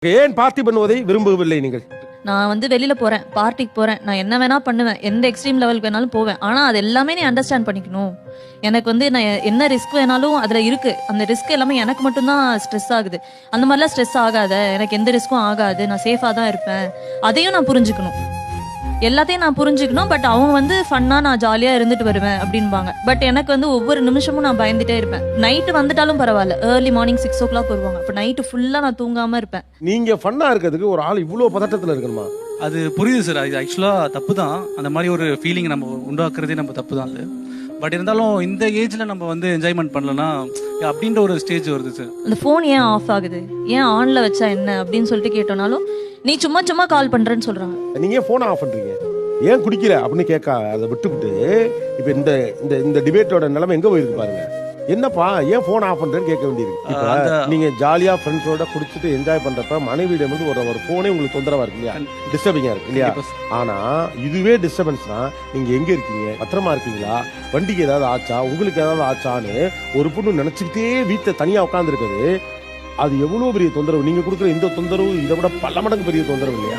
ஏன் பார்ட்டி பண்ணுவதை விரும்பவில்லை நீங்கள்? நான் வந்து வெளியில போறேன், பார்ட்டிக்கு போறேன், நான் என்ன வேணா பண்ணுவேன், எந்த எக்ஸ்ட்ரீம் லெவலுக்கு வேணாலும் போவேன். ஆனா அது எல்லாமே நீ அண்டர்ஸ்டாண்ட் பண்ணிக்கணும். எனக்கு வந்து நான் என்ன ரிஸ்க் வேணாலும் அதுல இருக்கு. அந்த ரிஸ்க் எல்லாமே எனக்கு மட்டும்தான் ஸ்ட்ரெஸ் ஆகுது. அந்த மாதிரிலாம் ஸ்ட்ரெஸ் ஆகாத, எனக்கு எந்த ரிஸ்க்கும் ஆகாது, நான் சேஃபா தான் இருப்பேன். அதையும் நான் புரிஞ்சுக்கணும். எல்லாத்தையும் நான் புரிஞ்சுக்கணும். பட் அவங்க வந்து ஃபன்னா நான் ஜாலியா இருந்துட்டு வருவேன் அப்படின்பாங்க. பட் எனக்கு வந்து ஒவ்வொரு நிமிஷமும் நான் பயந்துட்டே இருப்பேன். நைட்டு வந்துட்டாலும் பரவாயில்ல, ஏர்லி மார்னிங் 6 o'clock வருவாங்க. அப்ப நைட்டு ஃபுல்லா நான் தூங்காம இருப்பேன். நீங்க ஃபன்னா இருக்கிறதுக்கு ஒரு ஆள் இவ்வளவு பதட்டத்துல இருக்கணுமா? அது புரியுது சார். அது ஆக்சுவலா தப்பு தான். அந்த மாதிரி ஒரு ஃபீலிங் நம்ம உண்டாக்குறதே நம்ம தப்பு தான் அது. பட் இருந்தாலும் இந்த ஏஜ்ல நம்ம வந்து என்ஜாய்மெண்ட் பண்ணலன்னா அப்படின்ற ஒரு ஸ்டேஜ் வருது சார். அந்த ஃபோன் ஏன் ஆஃப் ஆகுது, ஏன் ஆன்ல வச்சா என்ன அப்படின்னு சொல்லிட்டு கேட்டோம்னாலும் நீ சும்மா சும்மா கால் பண்றேன்னு சொல்றாங்க. நீங்க ஏன் போனை ஆஃப் பண்றீங்க, ஏன் குடிக்கல அப்படின்னு கேட்க அதை விட்டுவிட்டு இப்ப இந்த இந்த இந்த டிபேட்டோட நிலைமை எங்க போயிருக்கு பாருங்க. என்னப்பா ஏன் போன் ஆஃப் பண்றேன்னு கேட்க வேண்டியிருக்கு. இப்ப நீங்க ஜாலியா ஃப்ரெண்ட்ஸோட குடிச்சிட்டு என்ஜாய் பண்றப்ப மனைவியிடம் வந்து ஒரு போனே உங்களுக்கு தொந்தரவா இருக்கு இல்லையா, டிஸ்டர்பிங்கா இருக்கு இல்லையா? ஆனா இதுவே டிஸ்டர்பன்ஸ்னா நீங்க எங்க இருக்கீங்க, பத்திரமா இருக்கீங்களா, வண்டிக்கு ஏதாவது ஆச்சா, உங்களுக்கு ஏதாவது ஆச்சான்னு ஒரு பொண்ணு நினைச்சுக்கிட்டே வீட்டுல தனியா உட்கார்ந்து இருக்குது. அது எவ்வளவு பெரிய தொந்தரவு. நீங்க கொடுக்குற இந்த தொந்தரவு இதை விட பல மடங்கு பெரிய தொந்தரவு இல்லையா?